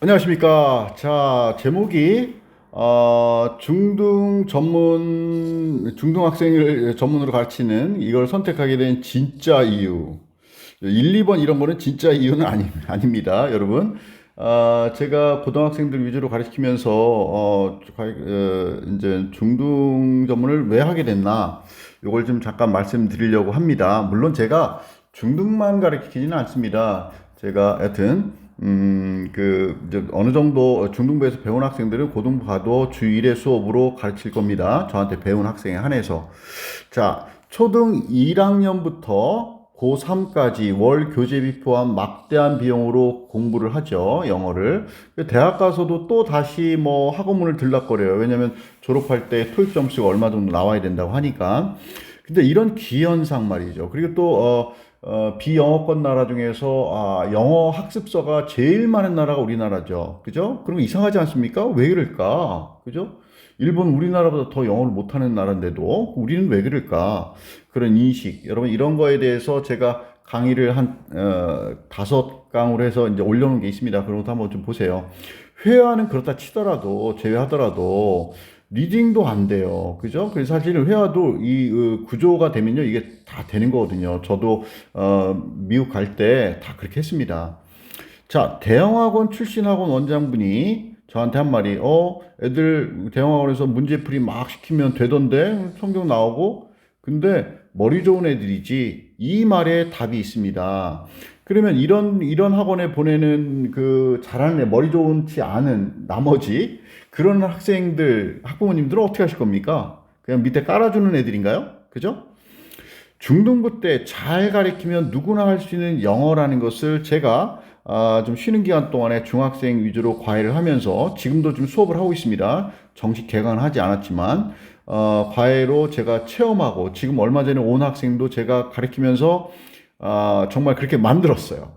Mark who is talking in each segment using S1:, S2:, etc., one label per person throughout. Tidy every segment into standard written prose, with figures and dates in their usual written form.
S1: 안녕하십니까. 자, 제목이 중등 학생을 전문으로 가르치는 이걸 선택하게 된 진짜 이유. 1, 2번 이런 거는 진짜 이유는 아닙니다, 여러분. 제가 고등학생들 위주로 가르치면서 이제 중등 전문을 왜 하게 됐나? 이걸 좀 잠깐 말씀드리려고 합니다. 물론 제가 중등만 가르치지는 않습니다. 제가 하여튼 이제 어느 정도 중등부에서 배운 학생들은 고등부 가도 주 1회 수업으로 가르칠 겁니다. 저한테 배운 학생에 한해서. 자, 초등 1학년부터 고3까지 월 교재비 포함 막대한 비용으로 공부를 하죠, 영어를. 대학 가서도 또 다시 뭐 학원문을 들락거려요. 왜냐면 졸업할 때 토익 점수가 얼마 정도 나와야 된다고 하니까. 근데 이런 기현상 말이죠. 그리고 또, 비영어권 나라 중에서, 영어 학습서가 제일 많은 나라가 우리나라죠. 그죠? 그럼 이상하지 않습니까? 왜 그럴까? 그죠? 일본 우리나라보다 더 영어를 못하는 나라인데도 우리는 왜 그럴까? 그런 인식. 여러분, 이런 거에 대해서 제가 강의를 다섯 강으로 해서 이제 올려놓은 게 있습니다. 그런 것도 한번 좀 보세요. 회화는 그렇다 치더라도, 제외하더라도, 리딩도 안 돼요. 그죠? 그래서 사실 회화도 구조가 되면요, 이게 다 되는 거거든요. 저도, 미국 갈 때 다 그렇게 했습니다. 자, 대형학원 출신 학원 원장분이 저한테 한 말이, 애들 대형학원에서 문제풀이 막 시키면 되던데, 성경 나오고, 근데 머리 좋은 애들이지, 이 말에 답이 있습니다. 그러면 이런 학원에 보내는 잘하는 애, 머리 좋지 않은 나머지, 그런 학생들, 학부모님들은 어떻게 하실 겁니까? 그냥 밑에 깔아주는 애들인가요? 그죠? 중등부 때 잘 가르치면 누구나 할 수 있는 영어라는 것을 제가 좀 쉬는 기간 동안에 중학생 위주로 과외를 하면서 지금도 좀 수업을 하고 있습니다. 정식 개강은 하지 않았지만 과외로 제가 체험하고 지금 얼마 전에 온 학생도 제가 가르치면서 정말 그렇게 만들었어요.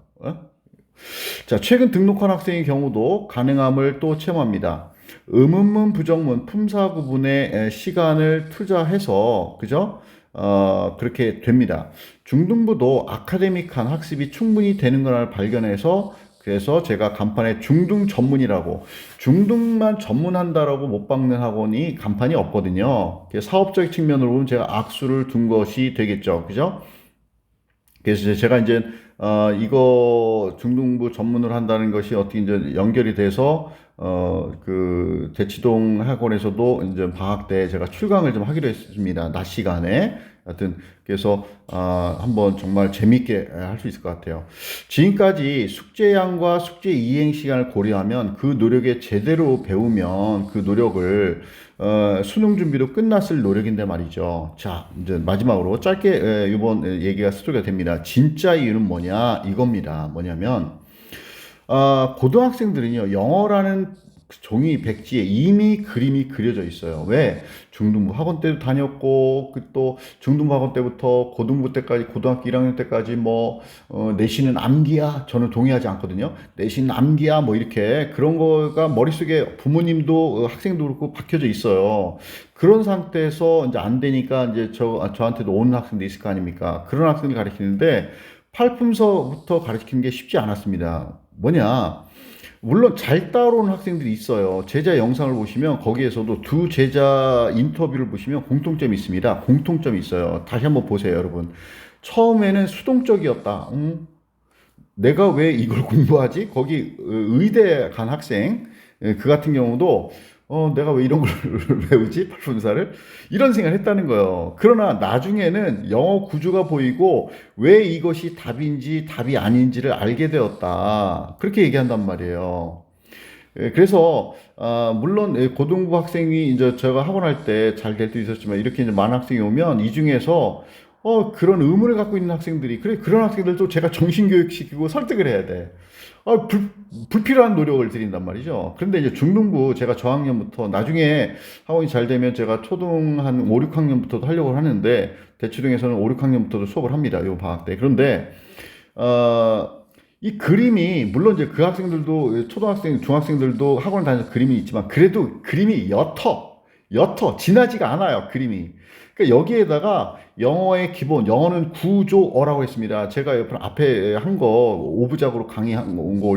S1: 자, 최근 등록한 학생의 경우도 가능함을 또 체험합니다. 의문문, 부정문, 품사 구분에 시간을 투자해서, 그죠? 그렇게 됩니다. 중등부도 아카데믹한 학습이 충분히 되는 걸 발견해서 그래서 제가 간판에 중등 전문이라고 중등만 전문한다라고 못 박는 학원이 간판이 없거든요. 사업적 측면으로 보면 제가 악수를 둔 것이 되겠죠. 그죠? 그래서 제가 이제 이거 중등부 전문을 한다는 것이 어떻게 이제 연결이 돼서 대치동 학원에서도 이제 방학 때 제가 출강을 좀 하기로 했습니다. 낮 시간에. 하여튼 그래서 한번 정말 재밌게 할 수 있을 것 같아요. 지금까지 숙제량과 숙제 이행 시간을 고려하면 그 노력에 제대로 배우면 그 노력을 수능 준비도 끝났을 노력인데 말이죠. 자, 이제 마지막으로 짧게 이번 얘기가 스토리가 됩니다. 진짜 이유는 뭐냐? 이겁니다. 뭐냐면 고등학생들은요, 영어라는 종이 백지에 이미 그림이 그려져 있어요. 왜? 중등부 학원 때도 다녔고, 또 중등부 학원 때부터 고등부 때까지, 고등학교 1학년 때까지 내신은 암기야? 저는 동의하지 않거든요. 내신은 암기야? 뭐 이렇게 그런 거가 머릿속에 부모님도 학생도 그렇고 박혀져 있어요. 그런 상태에서 이제 안 되니까 이제 저한테도 오는 학생도 있을 거 아닙니까? 그런 학생들 가르치는데 팔품서부터 가르치는 게 쉽지 않았습니다. 뭐냐? 물론 잘 따라오는 학생들이 있어요. 제자 영상을 보시면 거기에서도 두 제자 인터뷰를 보시면 공통점이 있습니다. 공통점이 있어요. 다시 한번 보세요, 여러분. 처음에는 수동적이었다. 내가 왜 이걸 공부하지? 거기 의대 간 학생, 그 같은 경우도 내가 왜 이런 걸 외우지? 팔품사를? 이런 생각을 했다는 거예요. 그러나 나중에는 영어 구조가 보이고 왜 이것이 답인지 답이 아닌지를 알게 되었다. 그렇게 얘기한단 말이에요. 그래서 물론 고등부 학생이 이제 제가 학원할 때 잘 될 때도 있었지만 이렇게 이제 많은 학생이 오면 이 중에서 그런 의문을 갖고 있는 학생들이 그래 그런 학생들도 제가 정신교육 시키고 설득을 해야 돼. 불필요한 노력을 들인단 말이죠. 그런데 이제 중등부 제가 저학년부터 나중에 학원이 잘 되면 제가 초등 한 5, 6학년부터도 하려고 하는데 대치동에서는 5, 6학년부터도 수업을 합니다. 요 방학 때. 그런데 이 그림이 물론 이제 그 학생들도 초등학생, 중학생들도 학원을 다녀서 그림이 있지만 그래도 그림이 옅어. 진하지가 않아요, 그림이. 그러니까 여기에다가 영어의 기본, 영어는 구조어라고 했습니다. 제가 옆에 앞에 한 거, 오부작으로 강의한 거, 온거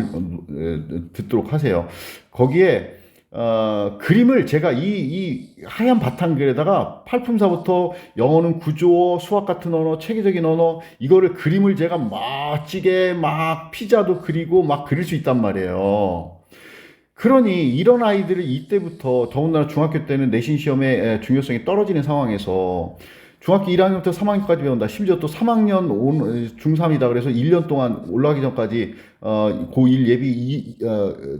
S1: 듣도록 하세요. 거기에, 그림을 제가 이 하얀 바탕글에다가 팔품사부터 영어는 구조어, 수학 같은 언어, 체계적인 언어, 이거를 그림을 제가 막 찌개, 막 피자도 그리고 막 그릴 수 있단 말이에요. 그러니 이런 아이들을 이때부터 더군다나 중학교 때는 내신 시험의 중요성이 떨어지는 상황에서 중학교 1학년부터 3학년까지 배운다. 심지어 또 3학년 중3이다. 그래서 1년 동안 올라가기 전까지 고1 예비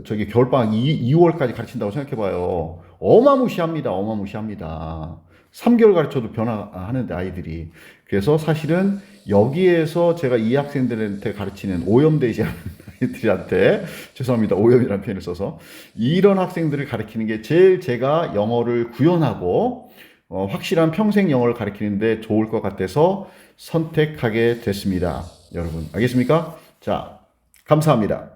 S1: 저기 겨울방학 2월까지 가르친다고 생각해 봐요. 어마무시합니다. 어마무시합니다. 3개월 가르쳐도 변화하는데 아이들이. 그래서 사실은 여기에서 제가 이 학생들한테 가르치는 오염되지 않은 아이들한테 죄송합니다. 오염이라는 표현을 써서 이런 학생들을 가르치는 게 제일 제가 영어를 구현하고 확실한 평생 영어를 가르치는데 좋을 것 같아서 선택하게 됐습니다. 여러분 알겠습니까? 자, 감사합니다.